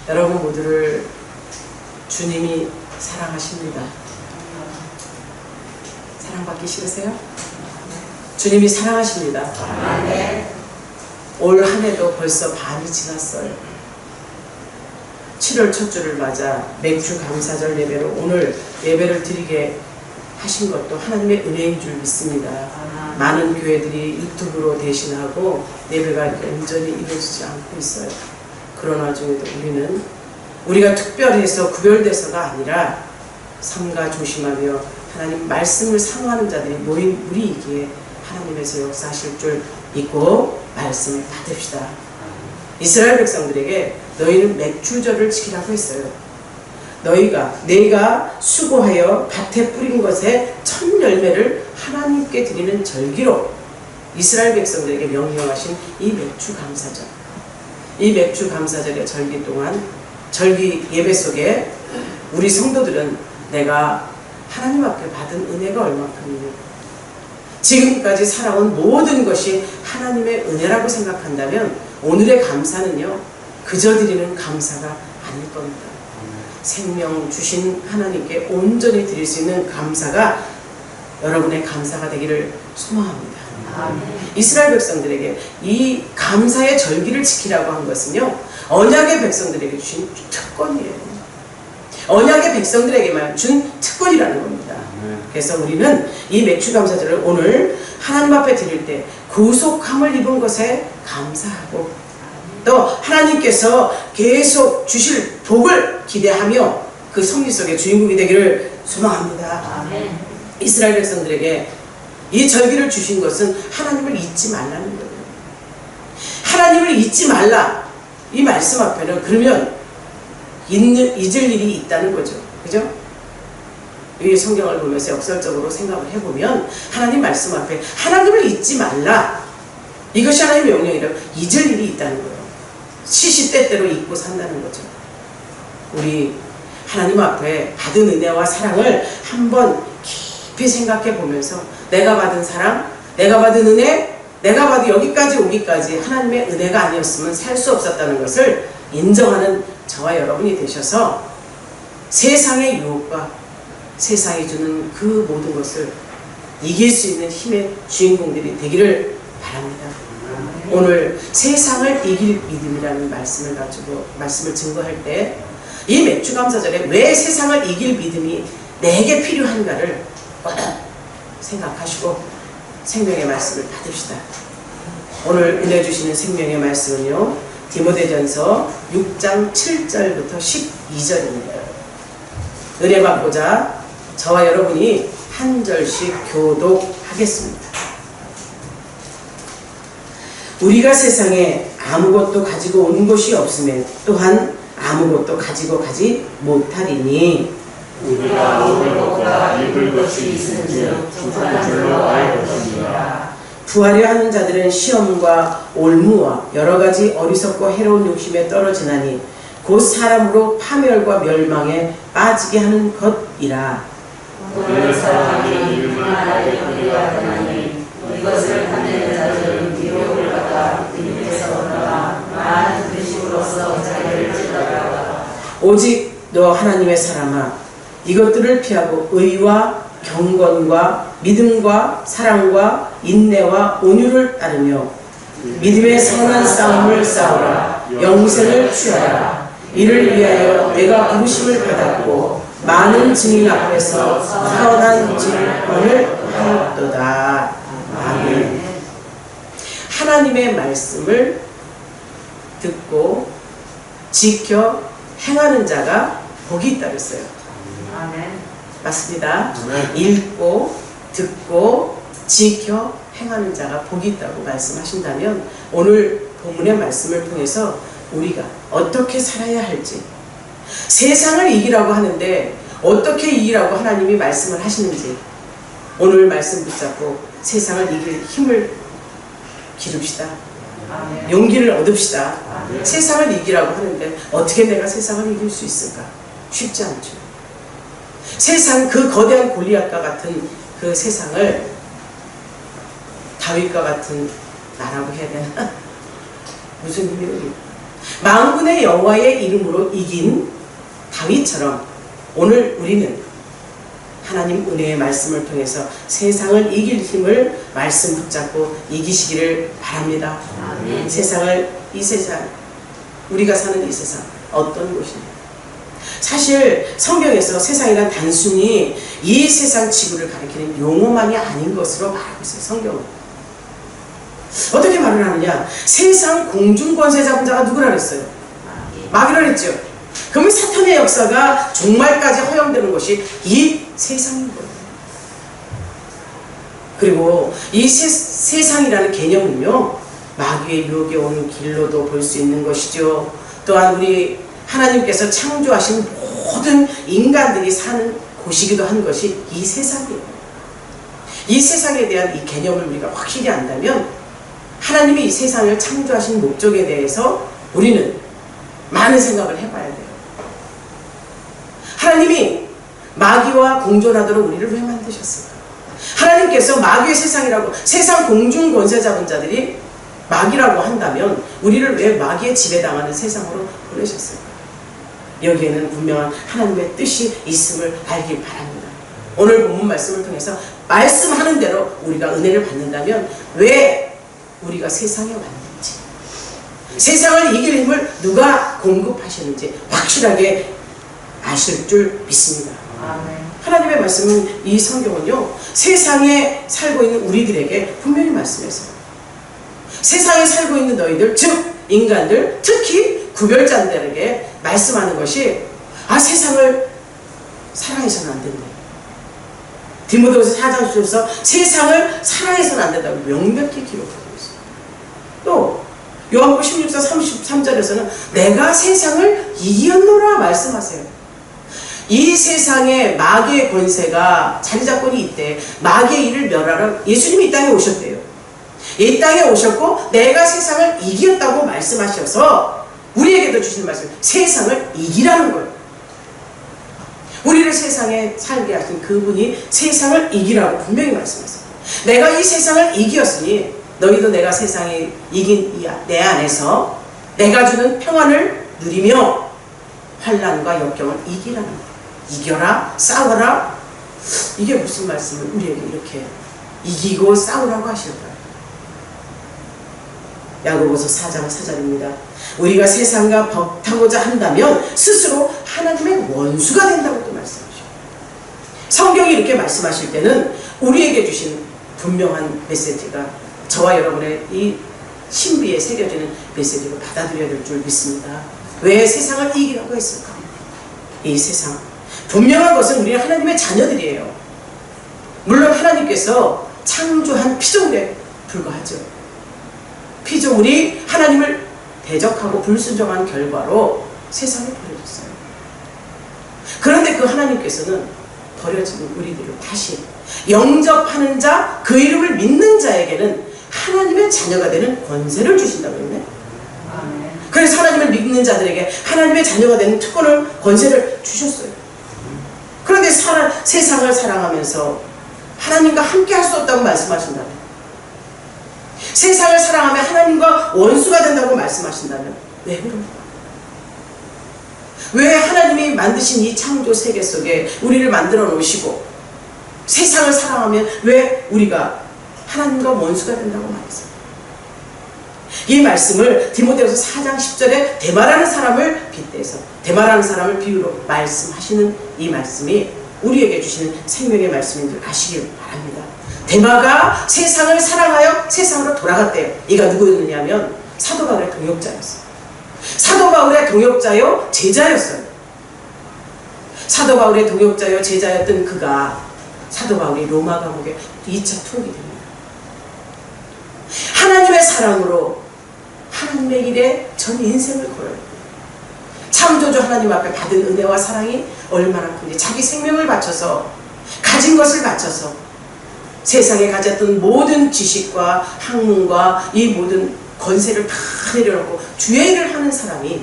여러분 모두를 주님이 사랑하십니다. 사랑받기 싫으세요? 주님이 사랑하십니다. 올 한 해도 벌써 반이 지났어요. 7월 첫 주를 맞아 맥주 감사절 예배로 오늘 예배를 드리게 하신 것도 하나님의 은혜인 줄 믿습니다. 많은 교회들이 유튜브로 대신하고 예배가 온전히 이루어지지 않고 있어요. 그런 와중에도 우리는 우리가 특별해서 구별돼서가 아니라 삼가 조심하며 하나님 말씀을 사모하는 자들이 모인 우리이기에 하나님에서 역사하실 줄 믿고 말씀을 받읍시다. 이스라엘 백성들에게 너희는 맥주절을 지키라고 했어요. 내가 수고하여 밭에 뿌린 것의 첫 열매를 하나님께 드리는 절기로 이스라엘 백성들에게 명령하신 이 맥주 감사절. 이 맥주 감사절의 절기 동안 절기 예배 속에 우리 성도들은 내가 하나님 앞에 받은 은혜가 얼마큼이냐, 지금까지 살아온 모든 것이 하나님의 은혜라고 생각한다면 오늘의 감사는요 그저 드리는 감사가 아닐 겁니다. 생명 주신 하나님께 온전히 드릴 수 있는 감사가 여러분의 감사가 되기를 소망합니다. 이스라엘 백성들에게 이 감사의 절기를 지키라고 한 것은요 언약의 백성들에게 주신 특권이에요. 언약의 백성들에게만 준 특권이라는 겁니다. 그래서 우리는 이 맥주 감사절을 오늘 하나님 앞에 드릴 때 구속함을 입은 것에 감사하고 또 하나님께서 계속 주실 복을 기대하며 그 섭리 속의 주인공이 되기를 소망합니다. 이스라엘 백성들에게 이 절기를 주신 것은 하나님을 잊지 말라는 거예요. 하나님을 잊지 말라 이 말씀 앞에는 그러면 잊을 일이 있다는 거죠. 그죠? 이 성경을 보면서 역설적으로 생각을 해보면 하나님 말씀 앞에 하나님을 잊지 말라 이것이 하나님의 명령이라고 잊을 일이 있다는 거예요. 시시때때로 잊고 산다는 거죠. 우리 하나님 앞에 받은 은혜와 사랑을 한번 깊이 생각해 보면서 내가 받은 사랑, 내가 받은 은혜, 내가 받은 여기까지 오기까지 하나님의 은혜가 아니었으면 살 수 없었다는 것을 인정하는 저와 여러분이 되셔서 세상의 유혹과 세상이 주는 그 모든 것을 이길 수 있는 힘의 주인공들이 되기를 바랍니다. 오늘 세상을 이길 믿음이라는 말씀을 가지고 말씀을 증거할 때 이 맥주 감사절에 왜 세상을 이길 믿음이 내게 필요한가를 생각하시고 생명의 말씀을 받읍시다. 오늘 은혜 주시는 생명의 말씀은요 디모데전서 6장 7절부터 12절입니다. 은혜 받고자 저와 여러분이 한 절씩 교독하겠습니다. 우리가 세상에 아무것도 가지고 온 것이 없음에 또한 아무것도 가지고 가지 못하리니 우리가 먹을 것보다 입을 것이 있은즉 부족한 줄로 알고 있습니다. 부하려 하는 자들은 시험과 올무와 여러 가지 어리석고 해로운 욕심에 떨어지나니 곧 사람으로 파멸과 멸망에 빠지게 하는 것이라. 오늘 사랑하니 이름을 알게 그리하더니 이것을 받는 자들은 미혹을 받아 그림에서 얻어나 많은 의식으로서 자기를 찔러다가 오직 너 하나님의 사람아 이것들을 피하고 의와 경건과 믿음과 사랑과 인내와 온유를 따르며 믿음의 선한 싸움을 싸우라. 영생을 취하라. 이를 위하여 내가 부르심을 받았고 많은 증인 앞에서 선한 증언을 하였도다. 아멘. 하나님의 말씀을 듣고 지켜 행하는 자가 복이 있다 그랬어요. 아멘. 맞습니다. 읽고 듣고 지켜 행하는 자가 복이 있다고 말씀하신다면 오늘 본문의 말씀을 통해서 우리가 어떻게 살아야 할지, 세상을 이기라고 하는데 어떻게 이기라고 하나님이 말씀을 하시는지 오늘 말씀 붙잡고 세상을 이길 힘을 기릅시다. 아멘. 용기를 얻읍시다. 아멘. 세상을 이기라고 하는데 어떻게 내가 세상을 이길 수 있을까? 쉽지 않죠. 세상 그 거대한 골리앗과 같은 그 세상을 다윗과 같은 나라고 해야 되나? 무슨 의미로 만군의 여호와의 이름으로 이긴 다윗처럼 오늘 우리는 하나님 은혜의 말씀을 통해서 세상을 이길 힘을 말씀 붙잡고 이기시기를 바랍니다. 아멘. 이 세상, 우리가 사는 이 세상 어떤 곳입니까? 사실 성경에서 세상이란 단순히 이 세상 지구를 가리키는 용어만이 아닌 것으로 말하고 있어요. 성경은 어떻게 말을 하느냐? 세상 공중권세 잡은 자가 누구라 그랬어요? 마귀라 그랬죠. 그러면 사탄의 역사가 종말까지 허용되는 것이 이 세상인 거예요. 그리고 이 세상이라는 개념은요, 마귀의 유혹에 오는 길로도 볼 수 있는 것이죠. 또한 우리 하나님께서 창조하신 모든 인간들이 사는 곳이기도 한 것이 이 세상이에요. 이 세상에 대한 이 개념을 우리가 확실히 안다면 하나님이 이 세상을 창조하신 목적에 대해서 우리는 많은 생각을 해봐야 돼요. 하나님이 마귀와 공존하도록 우리를 왜 만드셨을까? 하나님께서 마귀의 세상이라고, 세상 공중 권세 잡은 자들이 마귀라고 한다면 우리를 왜 마귀에 지배당하는 세상으로 보내셨을까? 여기에는 분명한 하나님의 뜻이 있음을 알길 바랍니다. 오늘 본문 말씀을 통해서 말씀하는 대로 우리가 은혜를 받는다면 왜 우리가 세상에 왔는지, 세상을 이길 힘을 누가 공급하셨는지 확실하게 아실 줄 믿습니다. 아멘. 하나님의 말씀은, 이 성경은요, 세상에 살고 있는 우리들에게 분명히 말씀했어요. 세상에 살고 있는 너희들, 즉 인간들, 특히 구별자들에게 말씀하는 것이, 세상을 사랑해서는 안 된다. 디모데후서 4장 10절에서 세상을 사랑해서는 안 된다고 명백히 기록하고 있어요. 또 요한복음 16장 33절에서는 내가 세상을 이겼노라 말씀하세요. 이 세상에 마귀의 권세가 자리 잡고 있대. 마귀의 일을 멸하러 예수님이 이 땅에 오셨대요. 이 땅에 오셨고 내가 세상을 이겼다고 말씀하셔서 우리에게도 주시는 말씀, 세상을 이기라는 거예요. 우리를 세상에 살게 하신 그분이 세상을 이기라고 분명히 말씀하세요. 내가 이 세상을 이겼으니 너희도 내가 세상에 이긴 내 안에서 내가 주는 평안을 누리며 환난과 역경을 이기라는 거예요. 이겨라, 싸워라. 이게 무슨 말씀을 우리에게 이렇게 이기고 싸우라고 하실까요? 야고보서 4장 4절입니다. 우리가 세상과 벅타고자 한다면 스스로 하나님의 원수가 된다고 또 말씀하시죠. 성경이 이렇게 말씀하실 때는 우리에게 주신 분명한 메시지가 저와 여러분의 이 신비에 새겨지는 메시지로 받아들여야 될 줄 믿습니다. 왜 세상을 이기라고 했을까? 이 세상, 분명한 것은 우리는 하나님의 자녀들이에요. 물론 하나님께서 창조한 피조물에 불과하죠. 피조물이 하나님을 대적하고 불순종한 결과로 세상에 버려졌어요. 그런데 그 하나님께서는 버려진 우리들을 다시 영접하는 자, 그 이름을 믿는 자에게는 하나님의 자녀가 되는 권세를 주신다고 했네. 그래서 하나님을 믿는 자들에게 하나님의 자녀가 되는 특권을, 권세를 주셨어요. 그런데 세상을 사랑하면서 하나님과 함께 할 수 없다고 말씀하신다면, 세상을 사랑하면 하나님과 원수가 된다고 말씀하신다면 왜 그런가? 왜 하나님이 만드신 이 창조 세계 속에 우리를 만들어 놓으시고 세상을 사랑하면 왜 우리가 하나님과 원수가 된다고 말했어요? 이 말씀을 디모데후서 4장 10절에 대마라는 사람을 빗대서, 대마라는 사람을 비유로 말씀하시는 이 말씀이 우리에게 주시는 생명의 말씀인 줄 아시길 바랍니다. 대마가 세상을 사랑하여 세상으로 돌아갔대요. 이가 누구였느냐면 사도 바울의 동역자였어요. 사도 바울의 동역자요 제자였어요. 사도 바울의 동역자요 제자였던 그가 사도 바울이 로마 감옥에 2차 투옥이 됩니다. 하나님의 사랑으로 하나님의 일에 전 인생을 걸어요. 창조주 하나님 앞에 받은 은혜와 사랑이 얼마나 큰지, 자기 생명을 바쳐서, 가진 것을 바쳐서 세상에 가졌던 모든 지식과 학문과 이 모든 권세를 다 내려놓고 주의 일을 하는 사람이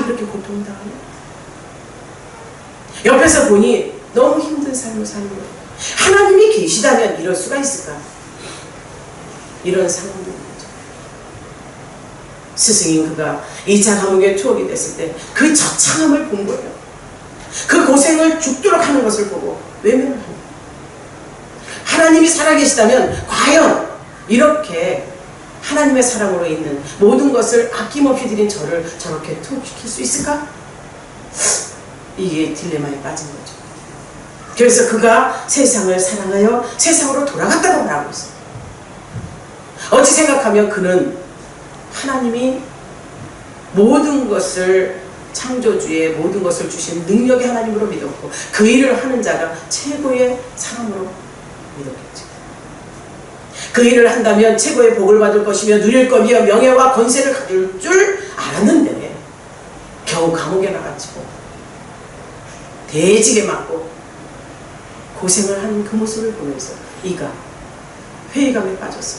이렇게 고통당하네. 옆에서 보니 너무 힘든 삶을 사는 거예요. 하나님이 계시다면 이럴 수가 있을까? 이런 상황이 있는 거죠. 스승인 그가 2차 감옥에 투옥이 됐을 때 그 처참함을 본 거예요. 그 고생을 죽도록 하는 것을 보고 외면을 합니다. 하나님이 살아계시다면 과연 이렇게 하나님의 사랑으로 있는 모든 것을 아낌없이 드린 저를 저렇게 투옥시킬 수 있을까? 이게 딜레마에 빠진 거죠. 그래서 그가 세상을 사랑하여 세상으로 돌아갔다고 말하고 있어요. 어찌 생각하면 그는 하나님이 모든 것을 창조주의 모든 것을 주신 능력의 하나님으로 믿었고 그 일을 하는 자가 최고의 사람으로 믿었겠죠. 그 일을 한다면 최고의 복을 받을 것이며 누릴 것이며 명예와 권세를 가질 줄 알았는데 겨우 감옥에 나가지고 대지게 맞고 고생을 하는 그 모습을 보면서 이가 회의감에 빠져서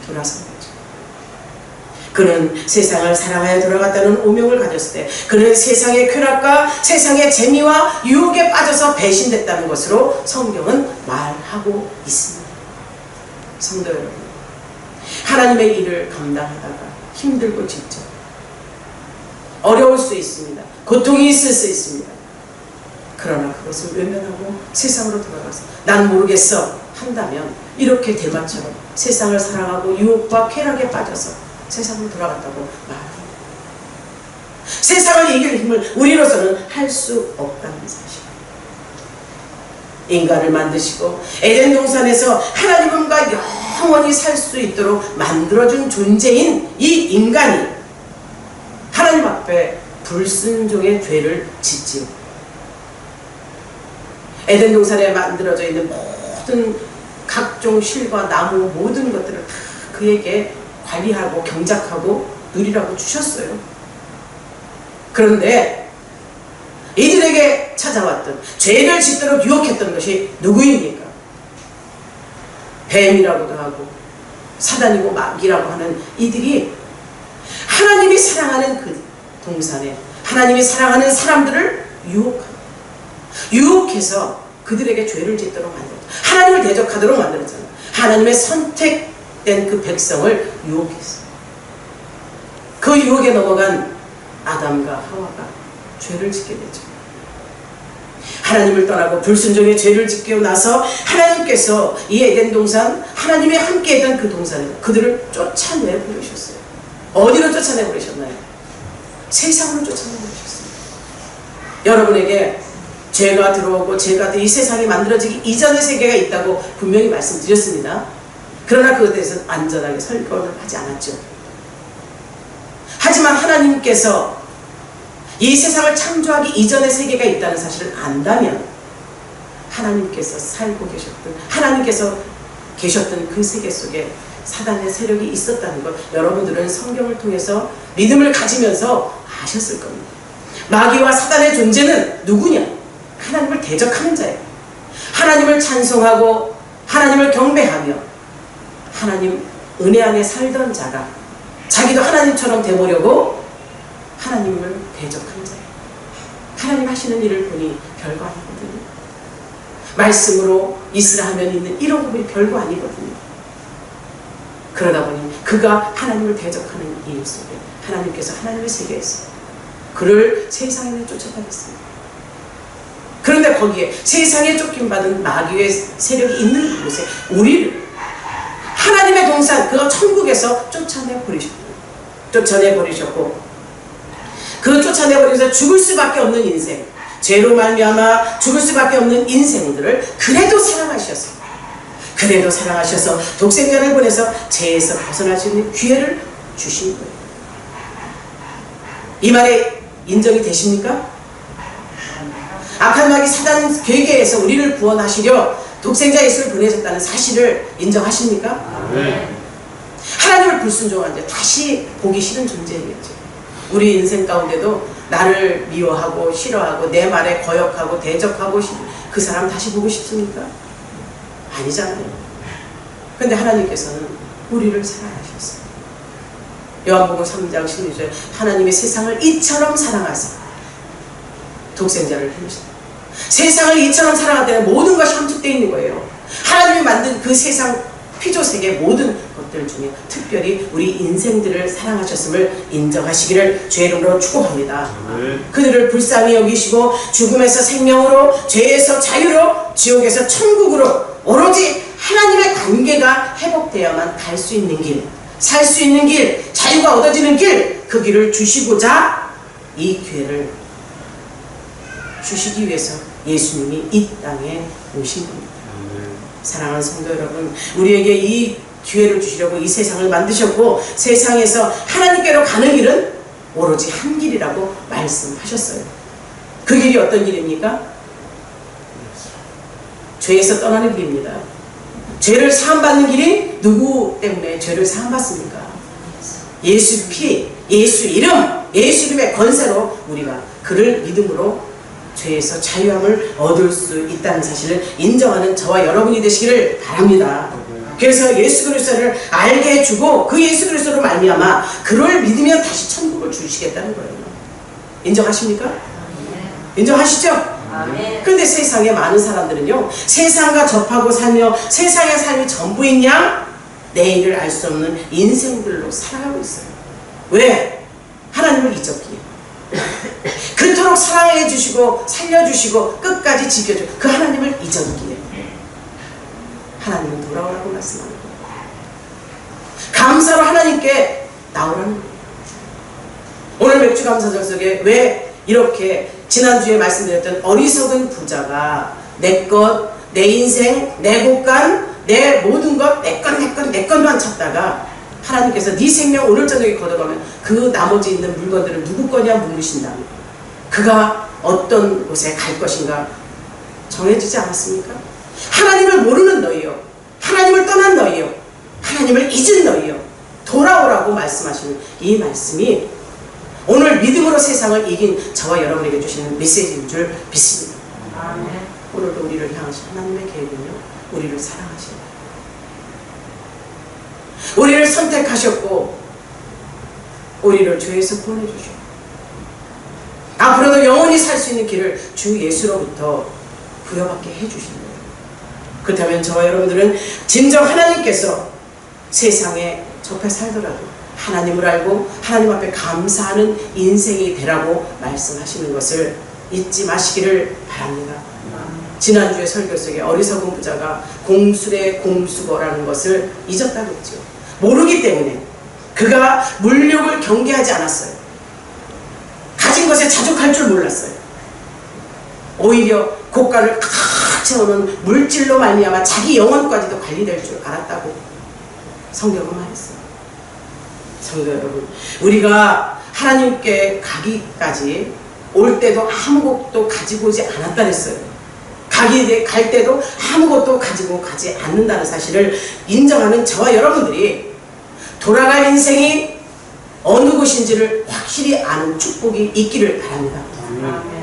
돌아선 거죠. 그는 세상을 사랑하여 돌아갔다는 오명을 가졌을 때 그는 세상의 쾌락과 세상의 재미와 유혹에 빠져서 배신됐다는 것으로 성경은 말하고 있습니다. 성도 여러분, 하나님의 일을 감당하다가 힘들고 지쳐 어려울 수 있습니다. 고통이 있을 수 있습니다. 그러나 그것을 외면하고 세상으로 돌아가서 난 모르겠어 한다면 이렇게 대마처럼 세상을 사랑하고 유혹과 쾌락에 빠져서 세상으로 돌아갔다고 말합니다. 세상을 이길 힘을 우리로서는 할 수 없다는 사실. 인간을 만드시고 에덴 동산에서 하나님과 영원히 살 수 있도록 만들어준 존재인 이 인간이 하나님 앞에 불순종의 죄를 짓지요. 에덴 동산에 만들어져 있는 모든 각종 실과 나무 모든 것들을 다 그에게 관리하고 경작하고 누리라고 주셨어요. 그런데 이들에게 찾아왔던 죄를 짓도록 유혹했던 것이 누구입니까? 뱀이라고도 하고 사단이고 마귀라고 하는 이들이 하나님이 사랑하는 그 동산에 하나님이 사랑하는 사람들을 유혹해서 그들에게 죄를 짓도록 만들었죠. 하나님을 대적하도록 만들었잖아요. 하나님의 선택된 그 백성을 유혹했어요. 그 유혹에 넘어간 아담과 하와가 죄를 짓게 되죠. 하나님을 떠나고 불순종의 죄를 짓고 나서 하나님께서 이 에덴 동산 하나님이 함께했던 그 동산에 그들을 쫓아내 버리셨어요. 어디로 쫓아내 버리셨나요? 세상으로 쫓아내 버리셨어요. 여러분에게 죄가 들어오고 죄가 이 세상이 만들어지기 이전의 세계가 있다고 분명히 말씀드렸습니다. 그러나 그것에 대해서는 안전하게 설교를 하지 않았죠. 하지만 하나님께서 이 세상을 창조하기 이전의 세계가 있다는 사실을 안다면 하나님께서 살고 계셨던 하나님께서 계셨던 그 세계 속에 사단의 세력이 있었다는 것 여러분들은 성경을 통해서 믿음을 가지면서 아셨을 겁니다. 마귀와 사단의 존재는 누구냐? 하나님을 대적하는 자예요. 하나님을 찬송하고 하나님을 경배하며 하나님 은혜 안에 살던 자가 자기도 하나님처럼 되보려고 하나님을 대적한 자예요. 하나님 하시는 일을 보니 별거 아니거든요. 말씀으로 있으라 하면 있는 이런 부분이 별거 아니거든요. 그러다 보니 그가 하나님을 대적하는 일 속에 하나님께서 하나님의 세계에서 그를 세상에 쫓아다녔습니다. 그런데 거기에 세상에 쫓김받은 마귀의 세력이 있는 곳에 우리를 하나님의 동산 그 천국에서 쫓아내 버리셨고 그 쫓아내버려서 죽을 수밖에 없는 인생 죄로 말미암아 죽을 수밖에 없는 인생들을 그래도 사랑하셔서 독생자를 보내서 죄에서 벗어날 수 있는 기회를 주신 거예요. 이 말에 인정이 되십니까? 악한 마귀 사단 괴계에서 우리를 구원하시려 독생자 예수를 보내셨다는 사실을 인정하십니까? 네. 하나님을 불순종한 자 다시 보기 싫은 존재이겠죠. 우리 인생 가운데도 나를 미워하고 싫어하고 내 말에 거역하고 대적하고 그 사람 다시 보고 싶습니까? 아니잖아요. 그런데 하나님께서는 우리를 사랑하셨어요. 요한복음 3장 16절 하나님이 세상을 이처럼 사랑하사 독생자를 보내셨다. 세상을 이처럼 사랑할 때는 모든 것이 함축되어 있는 거예요. 하나님이 만든 그 세상 피조세계 모든 것 것들 중에 특별히 우리 인생들을 사랑하셨음을 인정하시기를 주의 이름으로 축복합니다. 그들을 불쌍히 여기시고 죽음에서 생명으로, 죄에서 자유로, 지옥에서 천국으로 오로지 하나님의 관계가 회복되어야만 갈 수 있는 길, 살 수 있는 길, 자유가 얻어지는 길, 그 길을 주시고자 이 기회를 주시기 위해서 예수님이 이 땅에 오신 겁니다. 사랑하는 성도 여러분, 우리에게 이 기회를 주시려고 이 세상을 만드셨고, 세상에서 하나님께로 가는 길은 오로지 한 길이라고 말씀하셨어요. 그 길이 어떤 길입니까? 죄에서 떠나는 길입니다. 죄를 사함받는 길이 누구 때문에 죄를 사함받습니까? 예수 피, 예수 이름, 예수 이름의 권세로 우리가 그를 믿음으로 죄에서 자유함을 얻을 수 있다는 사실을 인정하는 저와 여러분이 되시기를 바랍니다. 그래서 예수 그리스도를 알게 해주고 그 예수 그리스도로 말미암아 그를 믿으면 다시 천국을 주시겠다는 거예요. 인정하십니까? 인정하시죠? 그런데 세상에 많은 사람들은요, 세상과 접하고 살며 세상의 삶이 전부인 양 내일을 알 수 없는 인생들로 살아가고 있어요. 왜? 하나님을 잊었기에. 그토록 사랑해 주시고 살려주시고 끝까지 지켜주고 그 하나님을 잊었기에 하나님은 돌아오라고 말씀하는 거예요. 감사로 하나님께 나오라는 거예요. 오늘 맥주 감사절 속에 왜 이렇게 지난주에 말씀드렸던 어리석은 부자가 내 것, 내 인생, 내 곳간, 내 모든 것, 내 것만 찾다가 하나님께서 네 생명 오늘 저녁에 걷어가면 그 나머지 있는 물건들은 누구 거냐 물으신다면 그가 어떤 곳에 갈 것인가 정해지지 않았습니까? 하나님을 모르는 너희요, 하나님을 떠난 너희요, 하나님을 잊은 너희요, 돌아오라고 말씀하시는 이 말씀이 오늘 믿음으로 세상을 이긴 저와 여러분에게 주시는 메시지인 줄 믿습니다. 오늘도 우리를 향하신 하나님의 계획은요, 우리를 사랑하십니다. 우리를 선택하셨고 우리를 죄에서 구원해주셨고 앞으로도 영원히 살 수 있는 길을 주 예수로부터 부여받게 해주신 거예요. 그렇다면 저와 여러분들은 진정 하나님께서 세상에 접해 살더라도 하나님을 알고 하나님 앞에 감사하는 인생이 되라고 말씀하시는 것을 잊지 마시기를 바랍니다. 지난주에 설교 속에 어리석은 부자가 공술의 공수거라는 것을 잊었다고 했죠. 모르기 때문에 그가 물욕을 경계하지 않았어요. 가진 것에 자족할 줄 몰랐어요. 오히려 고가를 칵 채우는 물질로 말미암아 자기 영혼까지도 관리될 줄 알았다고 성경은 말했어요. 성도 여러분, 우리가 하나님께 가기까지 올 때도 아무것도 가지고 오지 않았다 했어요. 갈 때도 아무것도 가지고 가지 않는다는 사실을 인정하는 저와 여러분들이 돌아갈 인생이 어느 곳인지를 확실히 아는 축복이 있기를 바랍니다.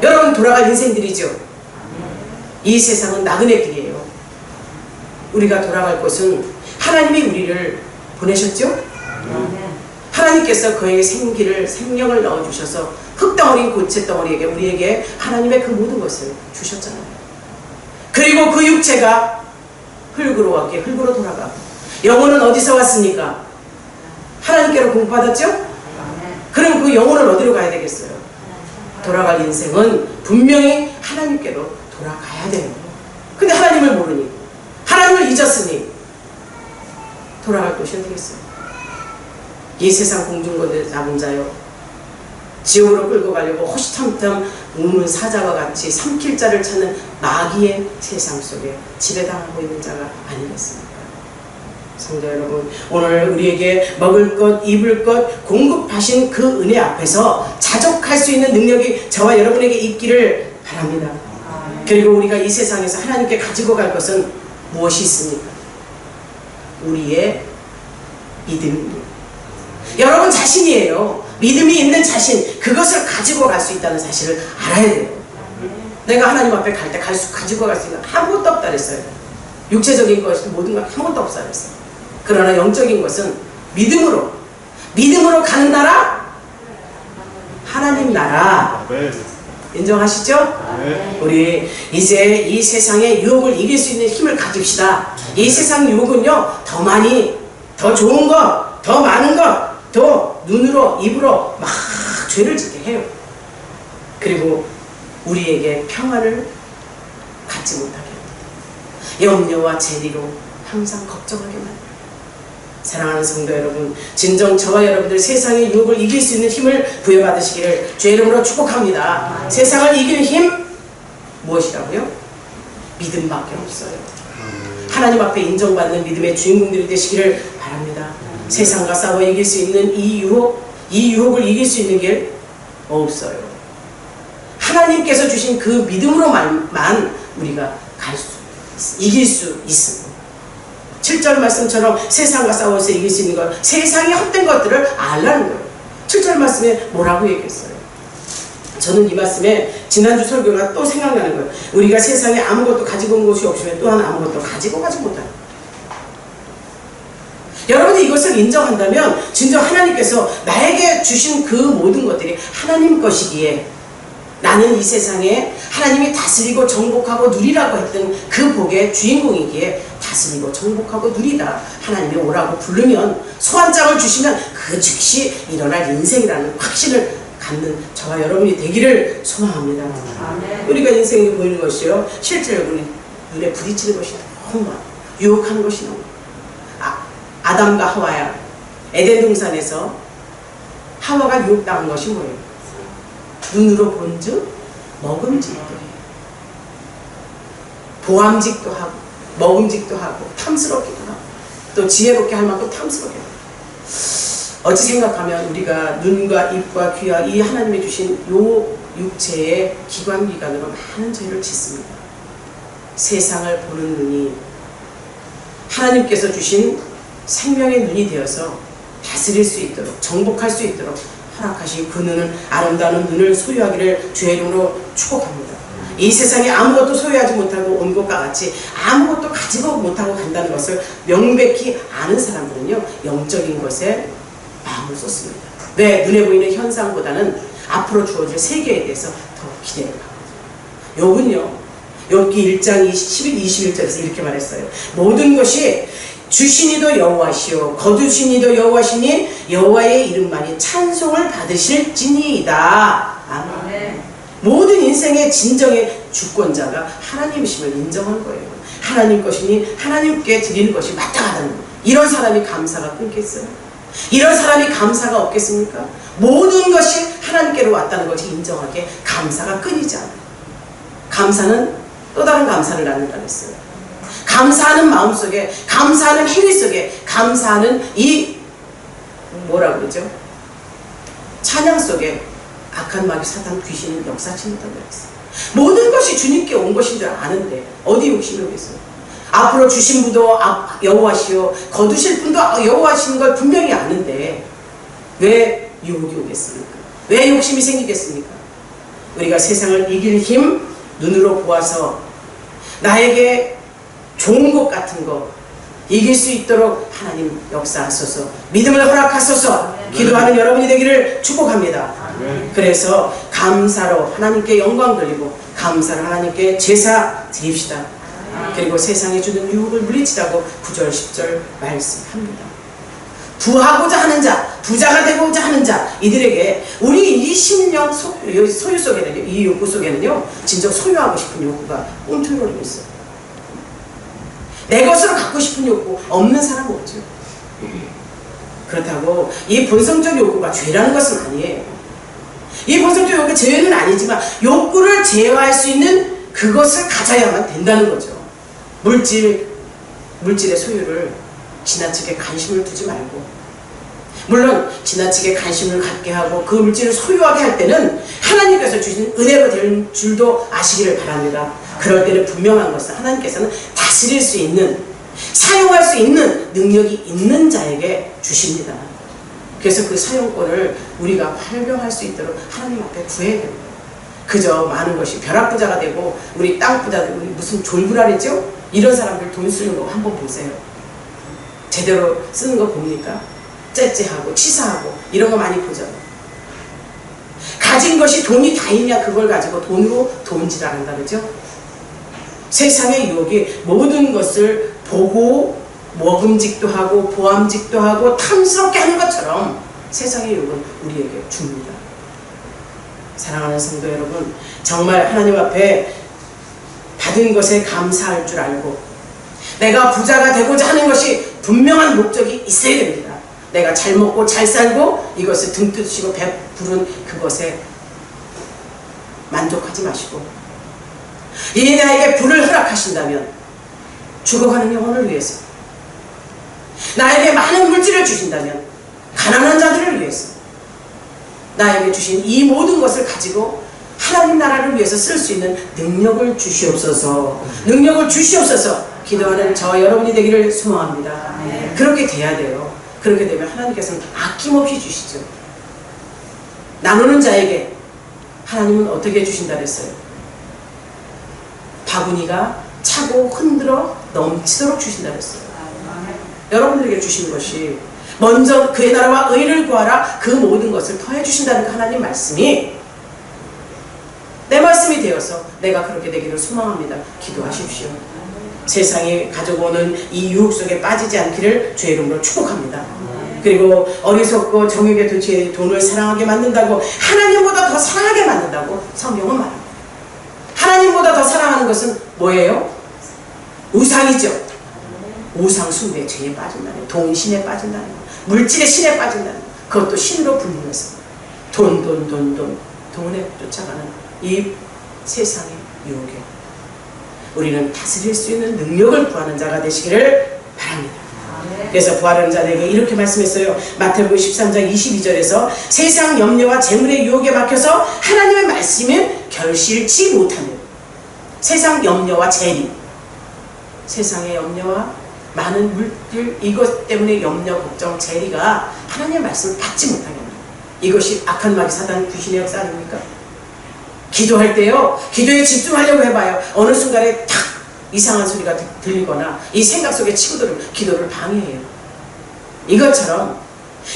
여러분, 돌아갈 인생들이죠. 이 세상은 나그네 길이에요. 우리가 돌아갈 곳은 하나님이 우리를 보내셨죠? 하나님께서 그에게 생명을 넣어주셔서 흙덩어리 고체덩어리에게 우리에게 하나님의 그 모든 것을 주셨잖아요. 그리고 그 육체가 흙으로 왔기에 흙으로 돌아가고 영혼은 어디서 왔습니까? 하나님께로 공급받았죠? 그럼 그 영혼은 어디로 가야 되겠어요? 돌아갈 인생은 분명히 하나님께로 돌아가야 돼요. 근데 하나님을 모르니, 하나님을 잊었으니 돌아갈 곳이 어디겠어요? 이 세상 공중권을 잡은 자요, 지옥으로 끌고 가려고 호시탐탐 우는 사자와 같이 삼킬 자를 찾는 마귀의 세상 속에 지배당하고 있는 자가 아니겠습니까? 성도 여러분, 오늘 우리에게 먹을 것, 입을 것 공급하신 그 은혜 앞에서 자족할 수 있는 능력이 저와 여러분에게 있기를 바랍니다. 그리고 우리가 이 세상에서 하나님께 가지고 갈 것은 무엇이 있습니까? 우리의 믿음입니다. 여러분 자신이에요. 믿음이 있는 자신, 그것을 가지고 갈 수 있다는 사실을 알아야 돼요. 내가 하나님 앞에 갈 때 가지고 갈 수 있는 아무것도 없다 그랬어요. 육체적인 것이 모든 건 아무것도 없다 그랬어요. 그러나 영적인 것은 믿음으로 가는 나라, 하나님 나라. 인정하시죠? 우리 이제 이 세상의 유혹을 이길 수 있는 힘을 가집시다. 이 세상 유혹은요, 더 많이 더 좋은 것, 더 많은 것, 더 눈으로 입으로 막 죄를 짓게 해요. 그리고 우리에게 평안을 갖지 못하게 합니다. 염려와 재리로 항상 걱정하게 만듭니다. 사랑하는 성도 여러분, 진정 저와 여러분들 세상의 유혹을 이길 수 있는 힘을 부여받으시기를 주의 이름으로 축복합니다. 세상을 이기는 힘 무엇이라고요? 믿음밖에 없어요. 하나님 앞에 인정받는 믿음의 주인공들이 되시기를 바랍니다. 세상과 싸워 이길 수 있는 이 유혹을 이길 수 있는 길 없어요. 하나님께서 주신 그 믿음으로만 우리가 이길 수 있습니다. 7절 말씀처럼 세상과 싸워서 이길 수 있는 것, 세상의 헛된 것들을 알라는 거예요. 7절 말씀에 뭐라고 얘기했어요? 저는 이 말씀에 지난주 설교가 또 생각나는 거예요. 우리가 세상에 아무것도 가지고 온 것이 없으면 또한 아무것도 가지고 가지 못한다. 여러분이 이것을 인정한다면 진정 하나님께서 나에게 주신 그 모든 것들이 하나님 것이기에 나는 이 세상에 하나님이 다스리고 정복하고 누리라고 했던 그 복의 주인공이기에 다스리고 정복하고 누리다 하나님이 오라고 부르면 소환장을 주시면 그 즉시 일어날 인생이라는 확신을 갖는 저와 여러분이 되기를 소망합니다. 아멘. 우리가 인생이 보이는 것이요 실제로 눈에 부딪히는 것이 너무 많아. 유혹하는 것이 너무 많아. 아담과 하와야 에덴 동산에서 하와가 유혹당한 것이 뭐예요? 눈으로 본즉 먹음직도 해요. 보암직도 하고 먹음직도 하고 탐스럽기도 하고 또 지혜롭게 할 만큼 탐스럽게 하고. 어찌 생각하면 우리가 눈과 입과 귀와 이 하나님이 주신 요 육체의 기관으로 많은 죄를 짓습니다. 세상을 보는 눈이 하나님께서 주신 생명의 눈이 되어서 다스릴 수 있도록 정복할 수 있도록 허락하신 그 눈은 아름다운 눈을 소유하기를 주의 이름으로 축복합니다. 이 세상에 아무것도 소유하지 못하고 온 것과 같이 아무것도 가지고 못하고 간다는 것을 명백히 아는 사람들은요 영적인 것에 마음을 쏟습니다. 왜? 눈에 보이는 현상보다는 앞으로 주어질 세계에 대해서 더 기대를 합니다. 욥은요 욥기 1장 21절에서 이렇게 말했어요. 모든 것이 주신이도 여호와시오 거두신이도 여호와시니 여호와의 이름만이 찬송을 받으실지니이다. 아멘. 모든 인생의 진정의 주권자가 하나님이심을 인정한 거예요. 하나님 것이니 하나님께 드리는 것이 마땅하다는 거예요. 이런 사람이 감사가 끊겠어요? 이런 사람이 감사가 없겠습니까? 모든 것이 하나님께로 왔다는 것을 인정하기에 감사가 끊이지 않아요. 감사는 또 다른 감사를 낳는다 그랬어요. 감사하는 마음속에, 감사하는 행위 속에, 감사하는 이 뭐라 그러죠? 찬양 속에 악한 마귀 사탄 귀신은 역사친다고 그랬어요. 모든 것이 주님께 온 것인 줄 아는데 어디 욕심이 오겠어요? 앞으로 주신 분도 여호와시오 거두실 분도 여호와시는 걸 분명히 아는데 왜 유혹이 오겠습니까? 왜 욕심이 생기겠습니까? 우리가 세상을 이길 힘 눈으로 보아서 나에게 좋은 것 같은 거 이길 수 있도록 하나님 역사하소서 믿음을 허락하소서 기도하는 여러분이 되기를 축복합니다. 그래서 감사로 하나님께 영광 돌리고 감사로 하나님께 제사 드립시다. 그리고 세상에 주는 유혹을 물리치라고 9절 10절 말씀합니다. 부하고자 하는 자, 부자가 되고자 하는 자, 이들에게 우리 이 심령 소유 속에는요, 이 욕구 속에는요 진정 소유하고 싶은 욕구가 꿈틀거리고 있어요. 내 것으로 갖고 싶은 욕구 없는 사람 없죠. 그렇다고 이 본성적 욕구가 죄라는 것은 아니에요. 이 본성적 욕구가 죄는 아니지만 욕구를 제어할 수 있는 그것을 가져야만 된다는 거죠. 물질의 소유를 지나치게 관심을 두지 말고, 물론 지나치게 관심을 갖게 하고 그 물질을 소유하게 할 때는 하나님께서 주신 은혜로 될 줄도 아시기를 바랍니다. 그럴 때는 분명한 것은 하나님께서는 다스릴 수 있는, 사용할 수 있는 능력이 있는 자에게 주십니다. 그래서 그 사용권을 우리가 활용할 수 있도록 하나님 앞에 구해야 됩니다. 그저 많은 것이 벼락부자가 되고 우리 땅부자 되고 우리 무슨 졸부라랬죠? 이런 사람들 돈 쓰는 거 한번 보세요. 제대로 쓰는 거 봅니까? 째째하고 치사하고 이런 거 많이 보죠. 가진 것이 돈이 다이냐 그걸 가지고 돈으로 돈질한다 그러죠. 세상의 유혹이 모든 것을 보고 먹음직도 하고 보암직도 하고 탐스럽게 하는 것처럼 세상의 유혹은 우리에게 줍니다. 사랑하는 성도 여러분, 정말 하나님 앞에 받은 것에 감사할 줄 알고 내가 부자가 되고자 하는 것이 분명한 목적이 있어야 됩니다. 내가 잘 먹고 잘 살고 이것을 등 뜨시고 배부른 그것에 만족하지 마시고, 이 나에게 부를 허락하신다면 죽어가는 영혼을 위해서, 나에게 많은 물질을 주신다면 가난한 자들을 위해서, 나에게 주신 이 모든 것을 가지고 하나님 나라를 위해서 쓸 수 있는 능력을 주시옵소서, 능력을 주시옵소서 기도하는 저 여러분이 되기를 소망합니다. 그렇게 돼야 돼요. 그렇게 되면 하나님께서는 아낌없이 주시죠. 나누는 자에게 하나님은 어떻게 해주신다 그랬어요? 바구니가 차고 흔들어 넘치도록 주신다 그랬어요. 여러분들에게 주신 것이 먼저 그의 나라와 의를 구하라, 그 모든 것을 더해 주신다는 그 하나님 말씀이 내 말씀이 되어서 내가 그렇게 되기를 소망합니다. 기도하십시오. 세상이 가져오는 이 유혹 속에 빠지지 않기를 주의 이름으로 축복합니다. 그리고 어리석고 정욕에 도취해 돈을 사랑하게 만든다고, 하나님보다 더 사랑하게 만든다고 성경은 말합니다. 하나님보다 더 사랑하는 것은 뭐예요? 우상이죠. 우상 숭배, 죄에 빠진다는, 돈 신에 빠진다는, 물질의 신에 빠진다는, 그것도 신으로 불리면서 돈에 쫓아가는 이 세상의 유혹에 우리는 다스릴 수 있는 능력을 구하는 자가 되시기를 바랍니다. 그래서 구하려는 자들에게 이렇게 말씀했어요. 마태복음 13장 22절에서 세상 염려와 재물의 유혹에 막혀서 하나님의 말씀을 결실치 못하는, 세상 염려와 재리, 세상의 염려와 많은 물질, 이것 때문에 염려, 걱정, 재리가 하나님의 말씀을 받지 못하게 합니다. 이것이 악한 마귀 사단 귀신의 역사 아닙니까? 기도할 때요, 기도에 집중하려고 해봐요. 어느 순간에 탁 이상한 소리가 들리거나 이 생각 속에 치고 들으면 기도를 방해해요. 이것처럼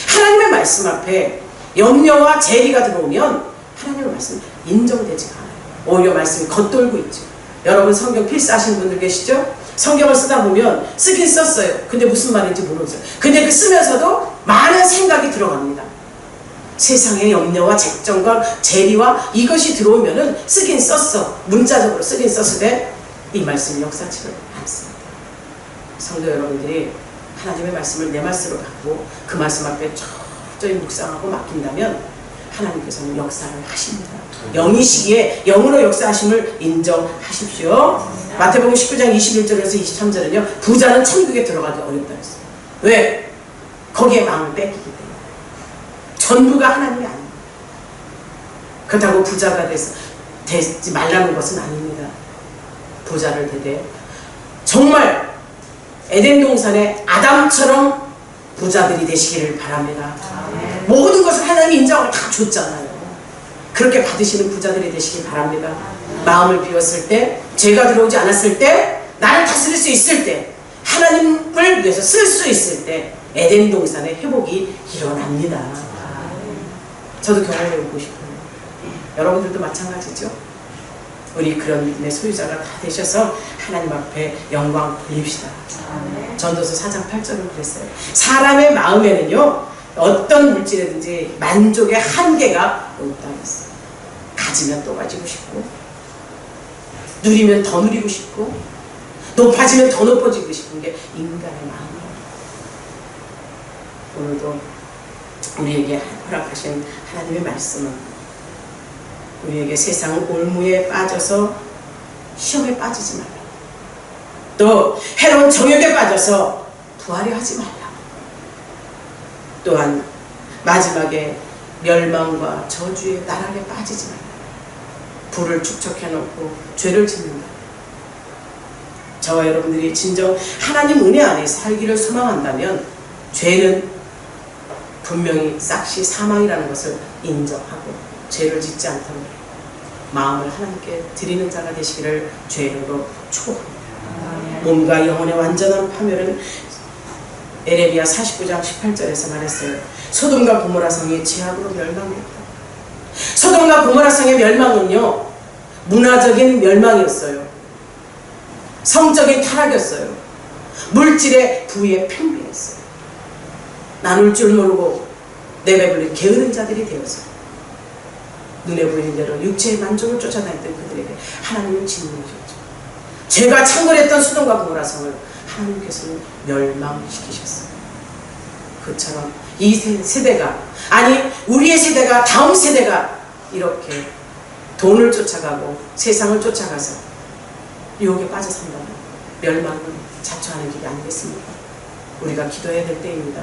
하나님의 말씀 앞에 염려와 재리가 들어오면 하나님의 말씀은 인정되지가 않아요. 오히려 말씀이 겉돌고 있죠. 여러분 성경 필사하시는 분들 계시죠? 성경을 쓰다 보면 쓰긴 썼어요. 근데 무슨 말인지 모르죠. 근데 그 쓰면서도 많은 생각이 들어갑니다. 세상의 염려와 쟁점과 재리와 이것이 들어오면은 쓰긴 썼어. 문자적으로 쓰긴 썼으되 이 말씀이 역사치를 않습니다. 성도 여러분들이 하나님의 말씀을 내 말씀으로 갖고 그 말씀 앞에 철저히 묵상하고 맡긴다면 하나님께서는 역사를 하십니다. 영이시기에 영으로 역사하심을 인정하십시오. 마태복음 19장 21절에서 23절은요, 부자는 천국에 들어가기 어렵다 했어요. 왜? 거기에 마음을 뺏기기 때문에. 전부가 하나님이 아닙니다. 그렇다고 부자가 되지 말라는 것은 아닙니다. 부자를 되되 정말 에덴 동산의 아담처럼 부자들이 되시기를 바랍니다. 모든 것을 하나님이 인정을 다 줬잖아요. 그렇게 받으시는 부자들이 되시길 바랍니다. 마음을 비웠을 때, 죄가 들어오지 않았을 때, 나를 다스릴 수 있을 때, 하나님을 위해서 쓸 수 있을 때 에덴 동산의 회복이 일어납니다. 저도 경험해보고 싶어요. 여러분들도 마찬가지죠? 우리 그런 믿음의 소유자가 다 되셔서 하나님 앞에 영광 돌립시다. 전도서 4장 8절은 그랬어요. 사람의 마음에는요, 어떤 물질이든지 만족의 한계가 없다고 했어요. 가지면 또 가지고 싶고, 누리면 더 누리고 싶고, 높아지면 더 높아지고 싶은 게 인간의 마음이에요. 오늘도 우리에게 허락하신 하나님의 말씀은 우리에게 세상 올무에 빠져서 시험에 빠지지 말라, 또 해로운 정욕에 빠져서 부하려 하지 말라, 또한 마지막에 멸망과 저주의 나락에 빠지지 말라, 불을 축적해놓고 죄를 짓는다. 저와 여러분들이 진정 하나님 은혜 안에 살기를 소망한다면 죄는 분명히 싹시 사망이라는 것을 인정하고 죄를 짓지 않도록 마음을 하나님께 드리는 자가 되시기를 주의 이름으로 축복합니다. 몸과 영혼의 완전한 파멸은 에레미야 49장 18절에서 말했어요. 소돔과 고모라 성이 죄악으로 멸망했다. 소돔과 고모라 성의 멸망은요, 문화적인 멸망이었어요. 성적인 타락이었어요. 물질의 부에 팽배했어요. 나눌 줄 모르고 내배불린 게으른 자들이 되어서 눈에 보이는 대로 육체의 만족을 쫓아다녔던 그들에게 하나님은 진노하셨죠. 죄가 창궐했던 소돔과 고모라 성을 하나님께서는 멸망시키셨어요. 그처럼 이 세대가, 아니 우리의 세대가, 다음 세대가 이렇게 돈을 쫓아가고 세상을 쫓아가서 유혹에 빠져 산다면 멸망은 자초하는 길이 아니겠습니까? 우리가 기도해야 될 때입니다.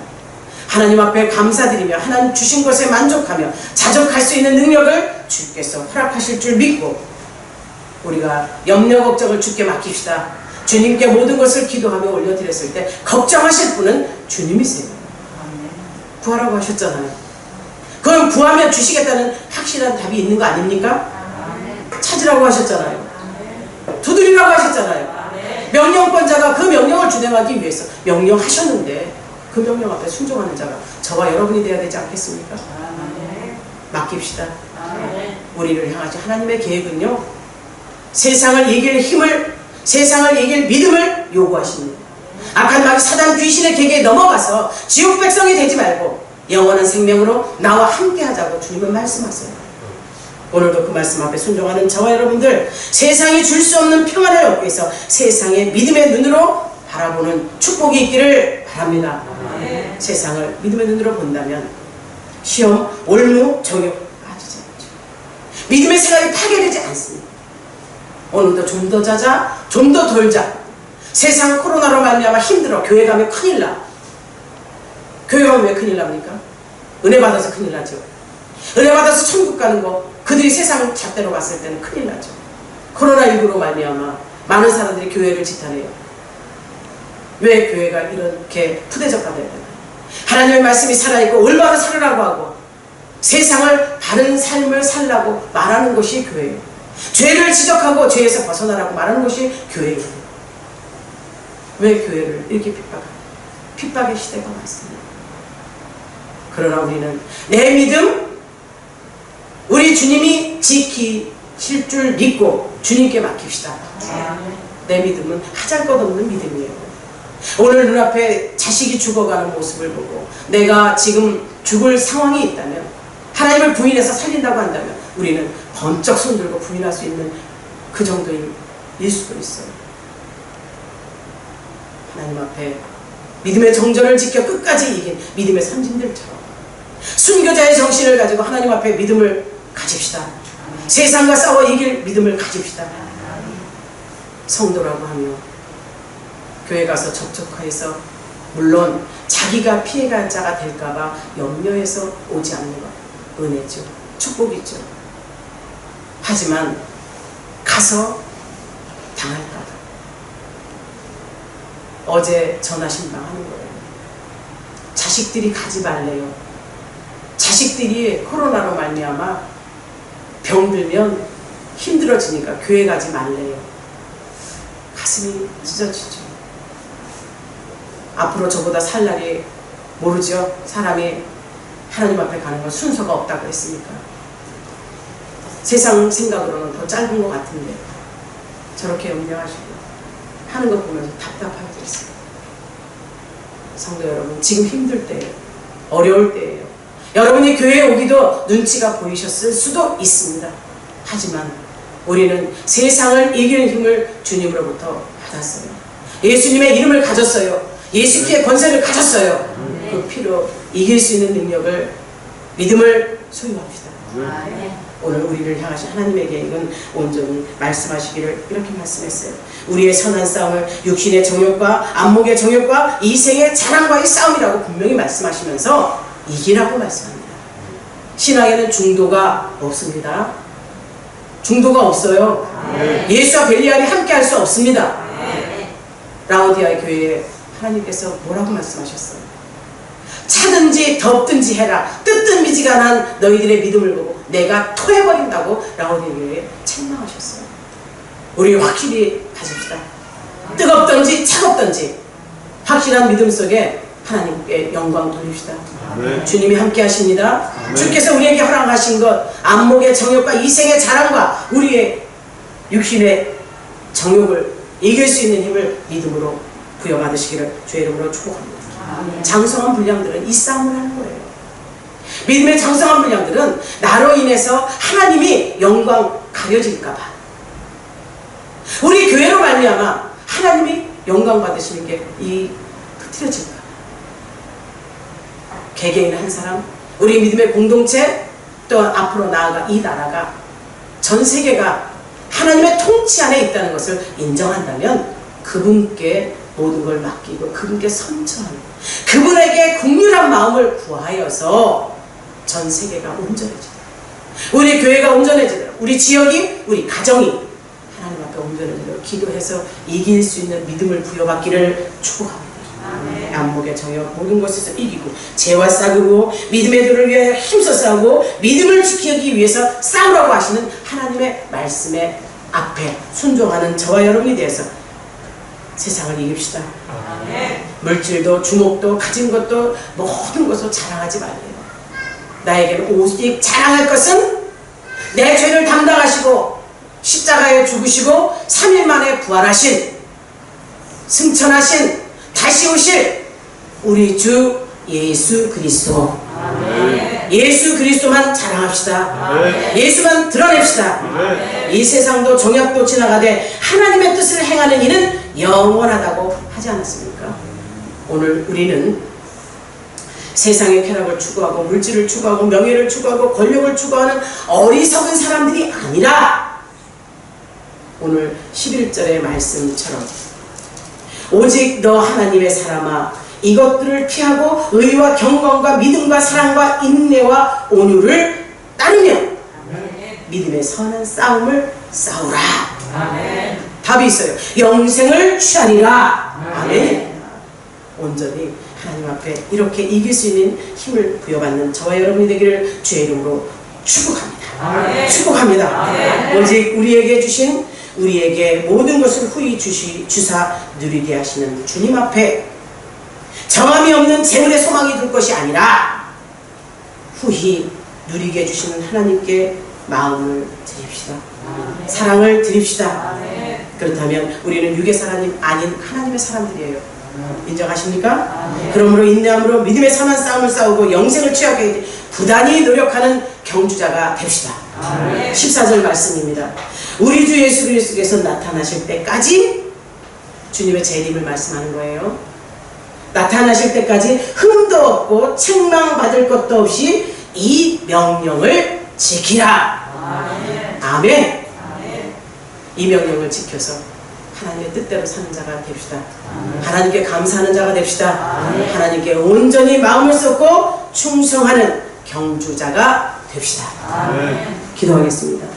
하나님 앞에 감사드리며 하나님 주신 것에 만족하며 자족할 수 있는 능력을 주께서 허락하실 줄 믿고 우리가 염려 걱정을 주께 맡깁시다. 주님께 모든 것을 기도하며 올려드렸을 때 걱정하실 분은 주님이세요. 구하라고 하셨잖아요. 그럼 구하면 주시겠다는 확실한 답이 있는 거 아닙니까? 찾으라고 하셨잖아요. 두드리라고 하셨잖아요. 명령권자가 그 명령을 준행하기 위해서 명령하셨는데 그 명령 앞에 순종하는 자가 저와 여러분이 되어야 되지 않겠습니까? 맡깁시다. 우리를 향하신 하나님의 계획은요, 세상을 이길 힘을, 세상을 이길 믿음을 요구하십니다. 악한 마귀 사단 귀신의 계계에 넘어가서 지옥 백성이 되지 말고 영원한 생명으로 나와 함께 하자고 주님은 말씀하세요. 오늘도 그 말씀 앞에 순종하는 저와 여러분들, 세상이 줄 수 없는 평안을 얻기 위해서 세상의 믿음의 눈으로 바라보는 축복이 있기를 바랍니다. 세상을 믿음의 눈으로 본다면 시험, 올무, 정욕 빠지지 않죠. 믿음의 생각이 파괴되지 않습니다. 오늘도 좀 더 자자, 좀 더 돌자. 세상 코로나로 말미암아 힘들어. 교회 가면 큰일 나. 교회 가면 왜 큰일 납니까? 은혜 받아서 큰일 나죠. 은혜 받아서 천국 가는 거, 그들이 세상 잣대로 갔을 때는 큰일 나죠. 코로나19로 말미암아 많은 사람들이 교회를 지탄해요. 왜 교회가 이렇게 푸대접가 돼야 되나요? 하나님의 말씀이 살아있고 올바로 살으라고 하고 세상을 바른 삶을 살라고 말하는 것이 교회예요. 죄를 지적하고 죄에서 벗어나라고 말하는 것이 교회예요. 왜 교회를 이렇게 핍박의 시대가 왔습니다. 그러나 우리는 내 믿음, 우리 주님이 지키실 줄 믿고 주님께 맡깁시다. 내 믿음은 하잘것없는 믿음이에요. 오늘 눈앞에 자식이 죽어가는 모습을 보고 내가 지금 죽을 상황이 있다면, 하나님을 부인해서 살린다고 한다면 우리는 번쩍 손들고 부인할 수 있는 그 정도일 수도 있어요. 하나님 앞에 믿음의 정절을 지켜 끝까지 이긴 믿음의 선진들처럼 순교자의 정신을 가지고 하나님 앞에 믿음을 가집시다. 세상과 싸워 이길 믿음을 가집시다. 성도라고 하며 교회 가서 접촉해서 물론 자기가 피해갈 자가 될까봐 염려해서 오지 않는 것, 은혜죠. 축복이죠. 하지만 가서 당할까봐 어제 전화 신방하는 거예요. 자식들이 가지 말래요. 자식들이 코로나로 말미암아 병들면 힘들어지니까 교회 가지 말래요. 가슴이 찢어지죠. 앞으로 저보다 살 날이 모르죠. 사람이 하나님 앞에 가는 건 순서가 없다고 했으니까. 세상 생각으로는 더 짧은 것 같은데 저렇게 염려하시고 하는 거 보면서 답답하게 됐어요. 성도 여러분, 지금 힘들 때예요. 어려울 때예요. 여러분이 교회에 오기도 눈치가 보이셨을 수도 있습니다. 하지만 우리는 세상을 이기는 힘을 주님으로부터 받았어요. 예수님의 이름을 가졌어요. 예수께의 권세를 가졌어요. 그 피로 이길 수 있는 능력을, 믿음을 소유합시다. 오늘 우리를 향하신 하나님의 계획은 온전히 말씀하시기를 이렇게 말씀했어요. 우리의 선한 싸움을 육신의 정욕과 안목의 정욕과 이생의 자랑과의 싸움이라고 분명히 말씀하시면서 이기라고 말씀합니다. 신앙에는 중도가 없습니다. 중도가 없어요. 예수와 벨리알이 함께 할 수 없습니다. 라오디아의 교회에 하나님께서 뭐라고 말씀하셨어요? 차든지 덥든지 해라. 뜨뜻미지근한 너희들의 믿음을 보고 내가 토해버린다고 라오디아 교회에 책망하셨어요. 우리 확실히 가집시다. 뜨겁든지 차갑든지 확실한 믿음 속에 하나님께 영광 돌립시다. 주님이 함께 하십니다. 주께서 우리에게 허락하신 것, 안목의 정욕과 이생의 자랑과 우리의 육신의 정욕을 이길 수 있는 힘을 믿음으로 부여받으시기를 주의 이름으로 축복합니다. 장성한 분량들은 이 싸움을 하는 거예요. 믿음의 장성한 분량들은 나로 인해서 하나님이 영광 가려질까 봐, 우리 교회로 말미암아 하나님이 영광 받으시는 게 이 흐트러질까 봐, 개개인 한 사람, 우리 믿음의 공동체, 또 앞으로 나아가 이 나라가, 전 세계가 하나님의 통치 안에 있다는 것을 인정한다면 그분께 모든 걸 맡기고 그분께 선처하는, 그분에게 국률한 마음을 구하여서 전 세계가 온전해지도록, 우리 교회가 온전해지도록, 우리 지역이, 우리 가정이 하나님 앞에 온전해지도록 기도해서 이길 수 있는 믿음을 부여받기를 축복합니다. 안목의 정욕 모든 것에서 이기고 죄와 싸우고 믿음의 도를 위하여 힘써 싸우고 믿음을 지키기 위해서 싸우라고 하시는 하나님의 말씀에 앞에 순종하는 저와 여러분이 되어서 세상을 이깁시다. 물질도 주목도 가진 것도 모든 것을 자랑하지 말래요. 나에게는 오직 자랑할 것은 내 죄를 담당하시고 십자가에 죽으시고 3일 만에 부활하신, 승천하신, 다시 오실 우리 주 예수 그리스도. 예수 그리스도만 자랑합시다. 예수만 드러냅시다. 이 세상도 종약도 지나가되 하나님의 뜻을 행하는 이는 영원하다고 하지 않았습니까? 오늘 우리는 세상의 쾌락을 추구하고 물질을 추구하고 명예를 추구하고 권력을 추구하는 어리석은 사람들이 아니라 오늘 11절의 말씀처럼 오직 너 하나님의 사람아 이것들을 피하고 의와 경건과 믿음과 사랑과 인내와 온유를 따르며 믿음의 선한 싸움을 싸우라. 답이 있어요. 영생을 취하리라. 아멘. 온전히 하나님 앞에 이렇게 이길 수 있는 힘을 부여받는 저와 여러분이 되기를 주의 이름으로 축복합니다. 축복합니다. 오직 우리에게 주신, 우리에게 모든 것을 후히 주사 누리게 하시는 주님 앞에 정함이 없는 재물의 소망이 둘 것이 아니라 후히 누리게 해주시는 하나님께 마음을 드립시다. 사랑을 드립시다. 그렇다면 우리는 육의 사람이 아닌 하나님의 사람들이에요. 인정하십니까? 그러므로 인내함으로 믿음의 선한 싸움을 싸우고 영생을 취하게 부단히 노력하는 경주자가 됩시다. 14절 말씀입니다. 우리 주 예수 그리스도께서 나타나실 때까지, 주님의 재림을 말씀하는 거예요. 나타나실 때까지 흠도 없고 책망받을 것도 없이 이 명령을 지키라. 아멘. 이 명령을 지켜서 하나님의 뜻대로 사는 자가 됩시다. 하나님께 감사하는 자가 됩시다. 하나님께 온전히 마음을 쏟고 충성하는 경주자가 됩시다. 기도하겠습니다.